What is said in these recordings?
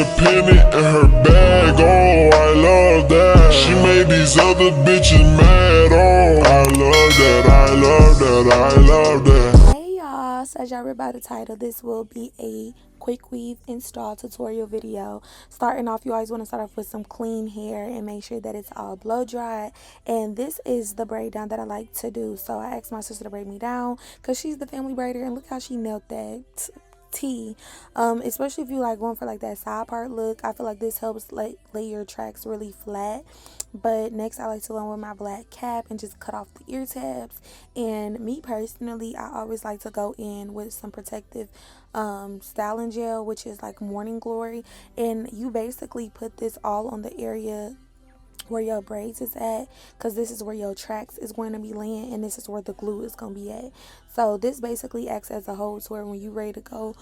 independent in her bag, oh, I love that. She made these other bitches mad, oh, I love that, I love that, I love that. Hey y'all, so as y'all read by the title, this will be a quick weave install tutorial video. Starting off, you always want to start off with some clean hair and make sure that it's all blow dried. And this is the braid down that I like to do. So I asked my sister to braid me down because she's the family braider, and look how she nailed that T. Especially if you like going for like that side part look. I feel like this helps lay your tracks really flat. But next, I like to go in with my black cap and just cut off the ear tabs. And me personally, I always like to go in with some protective styling gel, which is like morning glory. And you basically put this all on the area where your braids is at, because this is where your tracks is going to be laying, and this is where the glue is going to be at. So this basically acts as a hold to where when you ready to go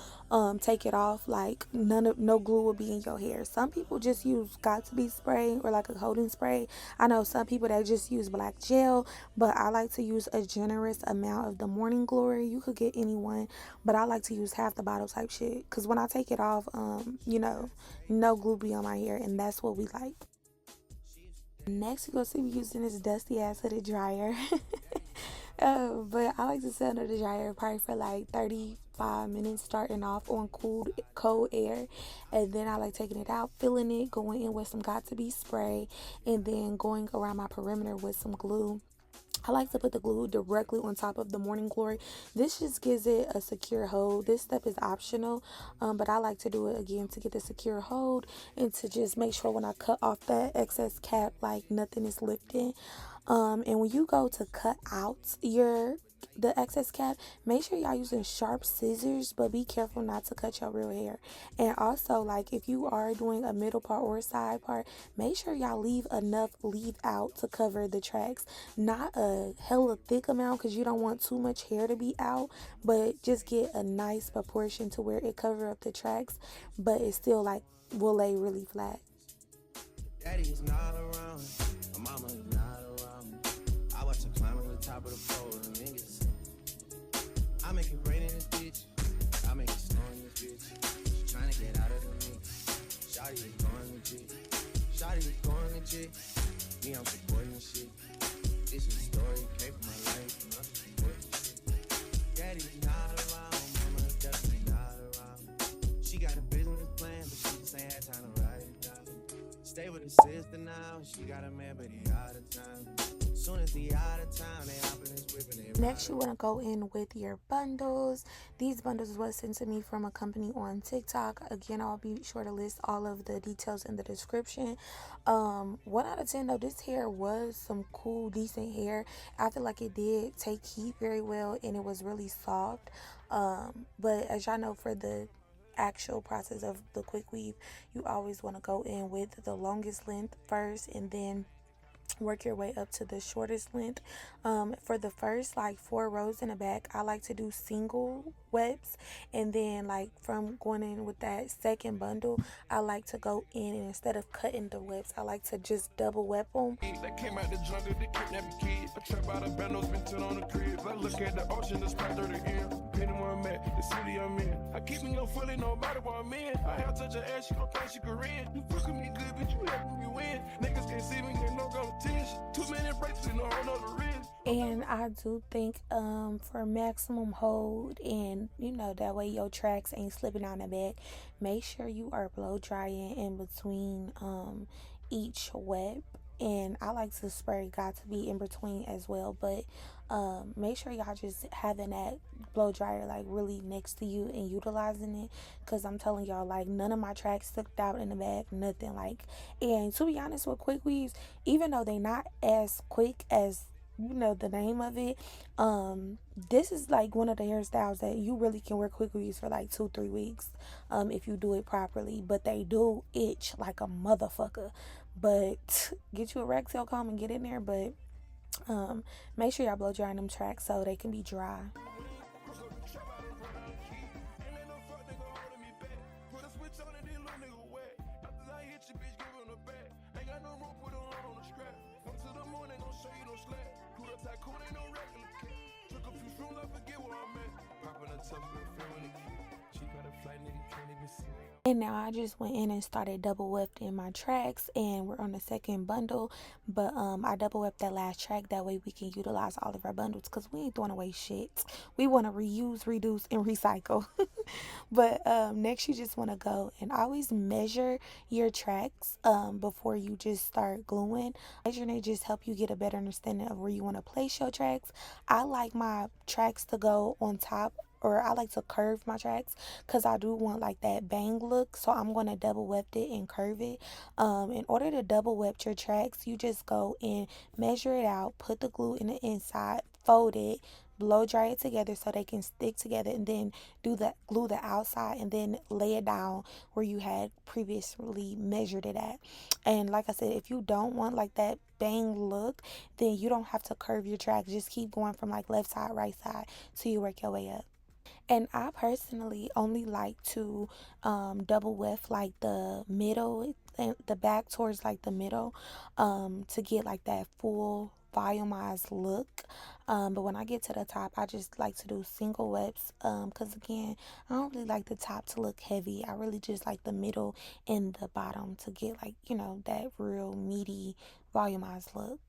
take it off, like no glue will be in your hair. Some people just use got to be spray or like a holding spray. I know some people that just use black gel, but I like to use a generous amount of the morning glory. You could get anyone, but I like to use half the bottle type shit, because when I take it off, no glue be on my hair, and that's what we like. Next, you're going to see me using this dusty ass hooded dryer. But I like to sit under the dryer probably for like 35 minutes, starting off on cold air. And then I like taking it out, filling it, going in with some got to be spray, and then going around my perimeter with some glue. I like to put the glue directly on top of the morning glory. This just gives it a secure hold. This step is optional, but I like to do it again to get the secure hold and to just make sure when I cut off that excess cap, like nothing is lifting. And when you go to cut out the excess cap, make sure y'all using sharp scissors, but be careful not to cut your real hair. And also, like, if you are doing a middle part or a side part, make sure y'all leave enough leave out to cover the tracks. Not a hella thick amount, because you don't want too much hair to be out, but just get a nice proportion to where it cover up the tracks, but it still like will lay really flat. Daddy is not around, my mama is not around. I watch her climb on the top of the pole and then get sick. I make it rain in this bitch, I make it snow in this bitch. She trying to get out of the mix. Shawty is going legit, Shawty is going legit. Me, I'm supporting this shit. This is a story, came from my life, and I'm supporting this shit. Daddy is not around, mama is definitely not around. She got a business plan, but she just ain't had time to write it down. Stay with her sister now, she got a man, but he out of town. Soon as he out of town, they hop in his whip and they Next, you want to go in with your bundles. These bundles was sent to me from a company on TikTok. Again, I'll be sure to list all of the details in the description. 1 out of 10 though, this hair was some cool, decent hair. I feel like it did take heat very well, and it was really soft. But as y'all know, for the actual process of the quick weave, you always want to go in with the longest length first, and then work your way up to the shortest length. For the first like 4 rows in the back, I like to do single webs, and then like from going in with that second bundle, I like to go in, and instead of cutting the webs, I like to just double web them. That came out the jungle, they kidnapped the kid. I trap out of bandos, been till on the crib. I look at the ocean, the spot 30 in. Depending where I'm at, the city I'm in. I keep me on fully, no matter where I'm in. I have touch her ass, she gon' think she Korean. You fucking me good, bitch, you helping me win. Niggas can't see me, get no competition. 2 minute breaks in a whole nother wrist. And I do think for maximum hold, and that way your tracks ain't slipping out in the back, make sure you are blow drying in between each web. And I like to spray got to be in between as well, but make sure y'all just having that blow dryer like really next to you and utilizing it, because I'm telling y'all, like, none of my tracks stuck out in the back, nothing. Like, and to be honest, with quick weaves, even though they not as quick as the name of it, this is like one of the hairstyles that you really can wear quick weaves for like 2-3 weeks if you do it properly. But they do itch like a motherfucker. But get you a rag tail comb and get in there. But make sure y'all blow drying them tracks so they can be dry. And now I just went in and started double wefting my tracks, and we're on the second bundle. But I double weft that last track, that way we can utilize all of our bundles, because we ain't throwing away shit. We want to reuse, reduce, and recycle. But next you just want to go and always measure your tracks before you just start gluing. Measuring it just help you get a better understanding of where you want to place your tracks. I like my tracks to go on top, or I like to curve my tracks because I do want like that bang look. So I'm going to double weft it and curve it. In order to double weft your tracks, you just go and measure it out, put the glue in the inside, fold it, blow dry it together so they can stick together, and then glue the outside, and then lay it down where you had previously measured it at. And like I said, if you don't want like that bang look, then you don't have to curve your tracks. Just keep going from like left side, right side till you work your way up. And I personally only like to double weft like the middle and the back towards like the middle to get like that full volumized look. But when I get to the top, I just like to do single wefts because again, I don't really like the top to look heavy. I really just like the middle and the bottom to get like, you know, that real meaty volumized look.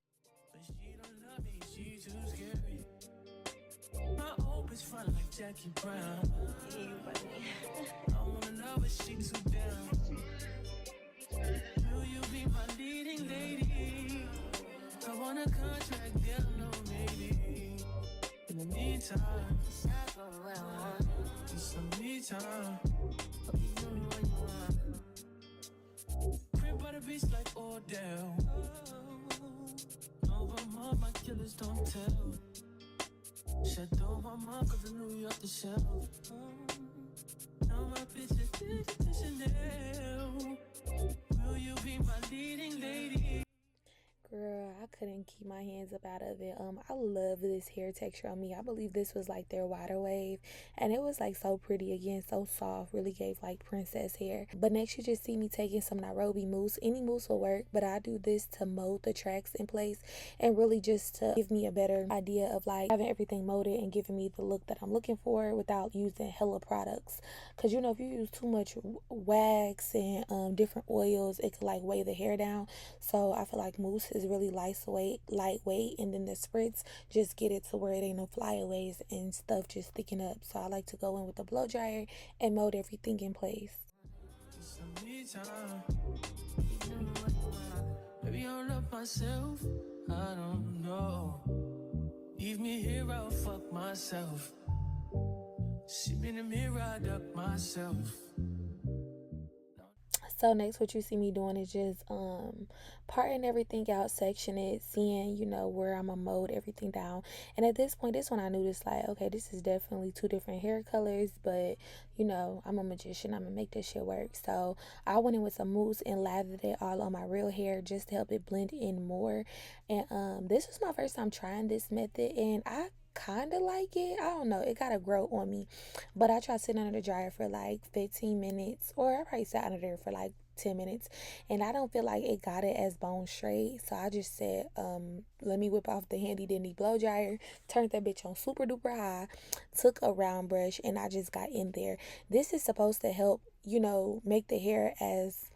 But she don't love me, she too scary. My hope is front like Jackie Brown. I wanna know but she too down. Will you be my leading lady? I want a contract, girl, no maybe. In the meantime, just some me time. Crib by the beach like Odell. Over my killers don't tell. Shadow my mom cause I knew you off the shelf. Now my bitch is Chanel. Will you be my leading lady? Girl, I couldn't keep my hands up out of it. I love this hair texture on me. I believe this was like their water wave, and it was like so pretty, again, so soft, really gave like princess hair. But next you just see me taking some Nairobi mousse. Any mousse will work, but I do this to mold the tracks in place and really just to give me a better idea of like having everything molded and giving me the look that I'm looking for without using hella products. Because you know, if you use too much wax and different oils, it could like weigh the hair down. So I feel like mousse is really lightweight, and then the spritz just get it to where it ain't no flyaways and stuff just sticking up. So I like to go in with the blow dryer and mold everything in place. Maybe I love myself, I don't know. Leave me here, I'll fuck myself. See me in the mirror, I duck myself. So next what you see me doing is just parting everything out, section it, seeing, you know, where I'm gonna mold everything down. And at this point, this one I knew this like, okay, this is definitely two different hair colors, but you know, I'm a magician, I'm gonna make this shit work. So I went in with some mousse and lathered it all on my real hair just to help it blend in more. And this was my first time trying this method, and I kind of like it. I don't know, it gotta grow on me, but I tried sitting under the dryer for like 15 minutes, or I probably sat under there for like 10 minutes, and I don't feel like it got it as bone straight. So I just said let me whip off the handy dandy blow dryer, turned that bitch on super duper high, took a round brush, and I just got in there. This is supposed to help, you know, make the hair as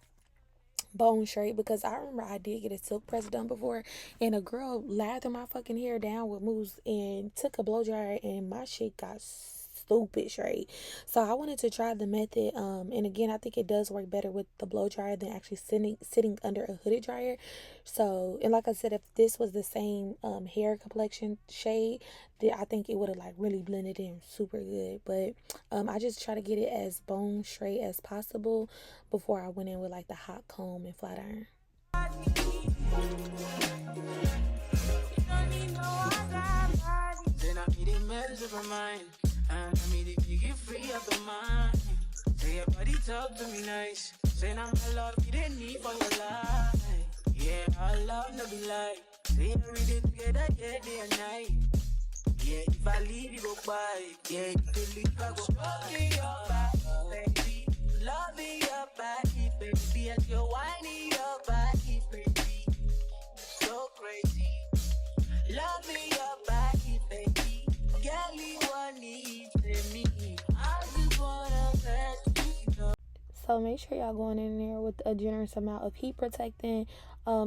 bone straight, because I remember I did get a silk press done before, and a girl lathered my fucking hair down with mousse and took a blow dryer, and my shit got stupid straight. So I wanted to try the method, and again, I think it does work better with the blow dryer than actually sitting under a hooded dryer. So, and like I said, if this was the same hair complexion shade, then I think it would have like really blended in super good. But I just try to get it as bone straight as possible before I went in with like the hot comb and flat iron. Then I made a mess of my mind, and I made it get free of the mind. Say your body talk to me nice. Say I'm my love, you didn't need for your life. Yeah, our love no be like. Say every day together, yeah, day and night. Yeah, if I leave, you go by. Yeah, if you leave, I go loving your body, baby. Loving your body, baby. As you're whining your body, baby. So crazy. Loving your body, baby. Girl, you want it to me. I just wanna let you know. So So make sure y'all going in there with a generous amount of heat protectant.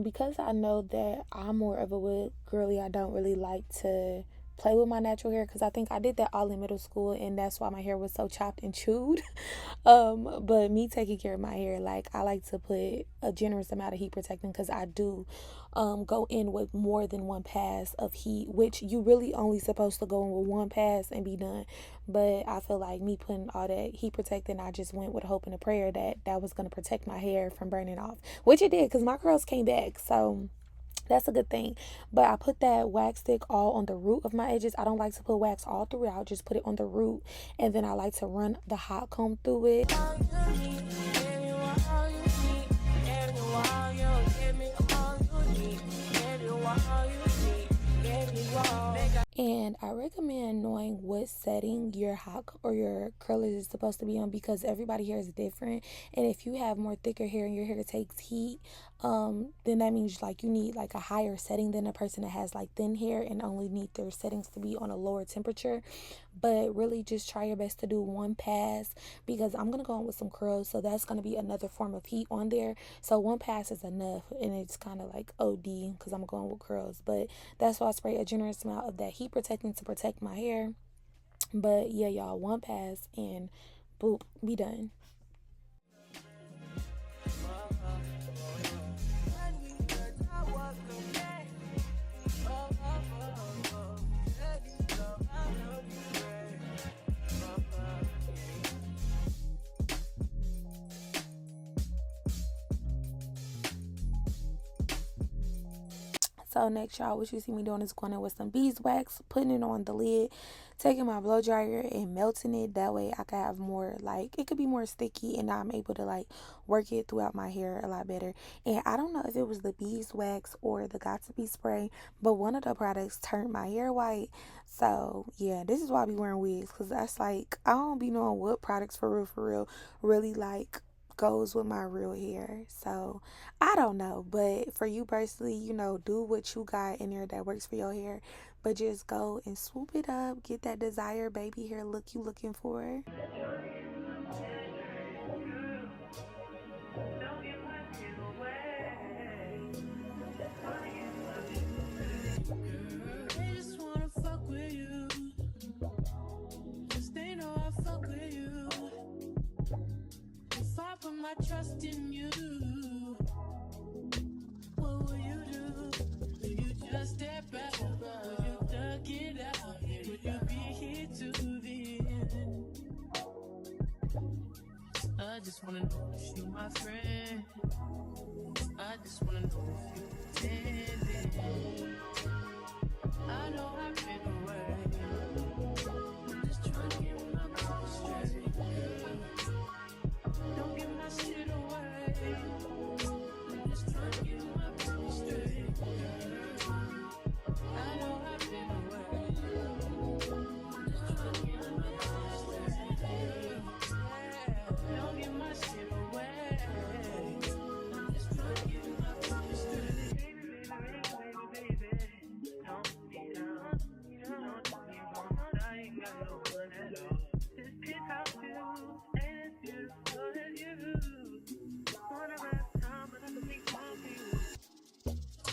Because I know that I'm more of a wood girly, I don't really like to play with my natural hair, because I think I did that all in middle school, and that's why my hair was so chopped and chewed. But me taking care of my hair, like, I like to put a generous amount of heat protectant, because I do go in with more than one pass of heat, which you really only supposed to go in with one pass and be done. But I feel like me putting all that heat protectant, I just went with hope and a prayer that that was going to protect my hair from burning off, which it did, because my curls came back. So that's a good thing. But I put that wax stick all on the root of my edges. I don't like to put wax all throughout, just put it on the root, and then I like to run the hot comb through it. And I recommend knowing what setting your hot or your curlers is supposed to be on, because everybody hair is different. And if you have more thicker hair and your hair takes heat, then that means like you need like a higher setting than a person that has like thin hair and only need their settings to be on a lower temperature. But really just try your best to do one pass, because I'm gonna go on with some curls, so that's gonna be another form of heat on there. So one pass is enough, and it's kind of like OD because I'm going with curls. But that's why I spray a generous amount of that heat protectant to protect my hair. But yeah, y'all, one pass and boop, be done. So next, y'all, what you see me doing is going in with some beeswax, putting it on the lid, taking my blow dryer and melting it. That way I can have more, like, it could be more sticky, and I'm able to like work it throughout my hair a lot better. And I don't know if it was the beeswax or the Got To Be spray, but one of the products turned my hair white. So yeah, this is why I be wearing wigs, because that's like, I don't be knowing what products for real really like goes with my real hair. So I don't know, but for you personally, you know, do what you got in there that works for your hair, but just go and swoop it up, get that desired baby hair look you looking for. They just wanna fuck with you. Just they know I fuck with you. If I put my trust in you, what will you do? Will you just step back? Will you duck it out? Will you be here to the end? I just wanna know if you my friend. I just wanna know if you pretending. I know I've been away. I'm just trying to get my mind straight. Don't give my shit away. I'm just trying to get my mind straight. I know I've been away. I'm just trying to get my mind straight. Don't give my shit away. I'm just trying to get my mind straight.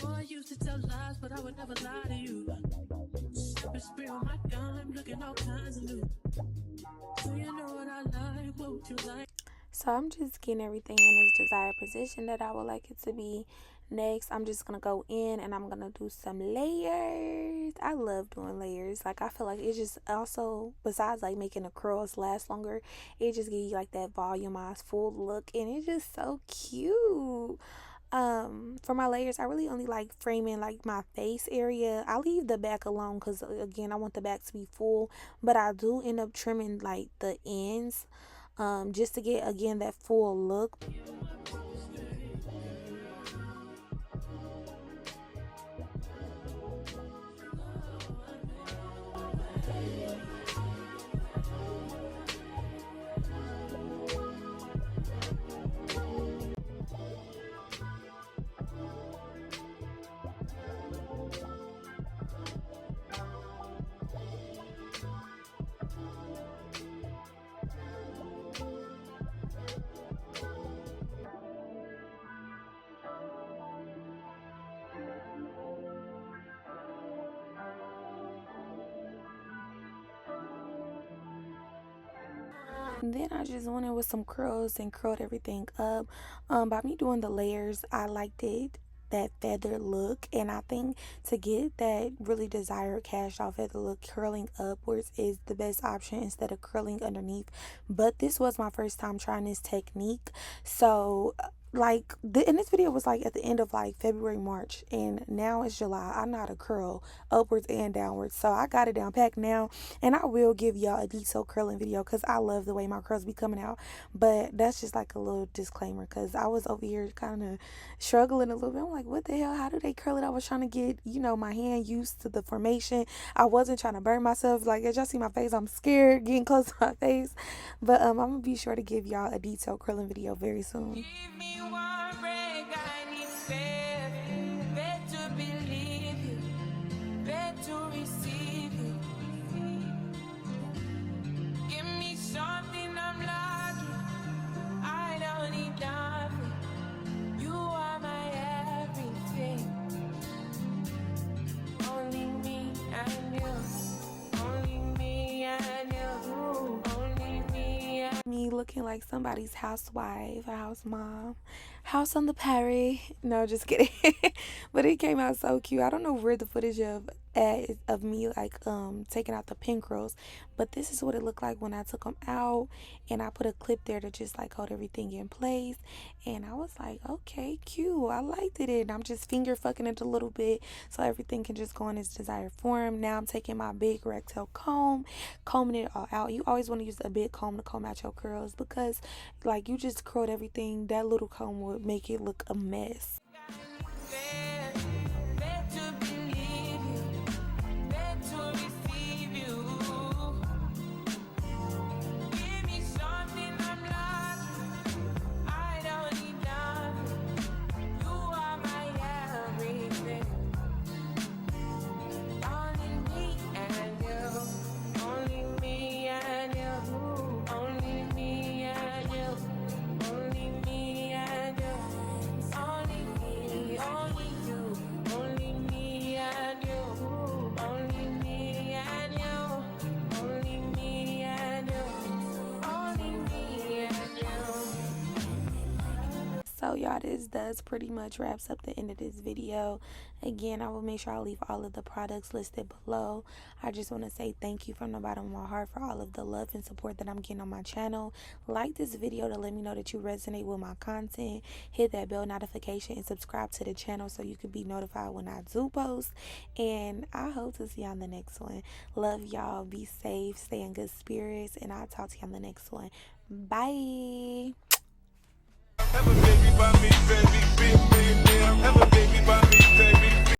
I used to tell lies, but I would never lie to you. Step spray on my dime, looking all kinds of new. So you know what I like, what would you like? So I'm just getting everything in its desired position that I would like it to be. Next, I'm just going to go in and I'm going to do some layers. I love doing layers. Like, I feel like it just also, besides like making the curls last longer, it just gives you like that volumized full look, and it's just so cute. For my layers, I really only like framing like my face area. I leave the back alone because again, I want the back to be full, but I do end up trimming like the ends, just to get again that full look. And then I just went in with some curls and curled everything up. By me doing the layers, I liked it, that feather look, and I think to get that really desired cashed off feather look, curling upwards is the best option instead of curling underneath. But this was my first time trying this technique, so like and this video was like at the end of like February, March, and now it's July. I know how to curl upwards and downwards, so I got it down packed now. And I will give y'all a detailed curling video because I love the way my curls be coming out. But that's just like a little disclaimer, because I was over here kind of struggling a little bit. I'm like, what the hell, how do they curl it? I was trying to get, my hand used to the formation. I wasn't trying to burn myself. Like, as y'all see my face, I'm scared getting close to my face. But I'm gonna be sure to give y'all a detailed curling video very soon. Give me one break, I need faith. Faith to believe you, faith to receive you. Give me something I'm lacking, I don't need nothing. You are my everything. Only me and you, only me and you, only me and Me looking like somebody's housewife, a house mom, house on the prairie. No, just kidding. But it came out so cute. I don't know where the footage of me like taking out the pin curls, but this is what it looked like when I took them out, and I put a clip there to just like hold everything in place. And I was like, okay, cute, I liked it. And I'm just finger fucking it a little bit so everything can just go in its desired form. Now I'm taking my big recto comb, combing it all out. You always want to use a big comb to comb out your curls, because like you just curled everything, that little comb would make it look a mess. faith. Faith to believe you, faith to receive you. Give me something I'm lacking, I don't need nothing. You are my everything. Only me and you, only me and you, only me and you, only me and you, only me, only you, only me and you, only me and you, only me and you, only me and you. So y'all, this does pretty much wraps up the end of this video. Again, I will make sure I leave all of the products listed below. I just want to say thank you from the bottom of my heart for all of the love and support that I'm getting on my channel. Like this video to let me know that you resonate with my content. Hit that bell notification and subscribe to the channel so you can be notified when I do post. And I hope to see you on the next one. Love y'all. Be safe. Stay in good spirits. And I'll talk to you on the next one. Bye.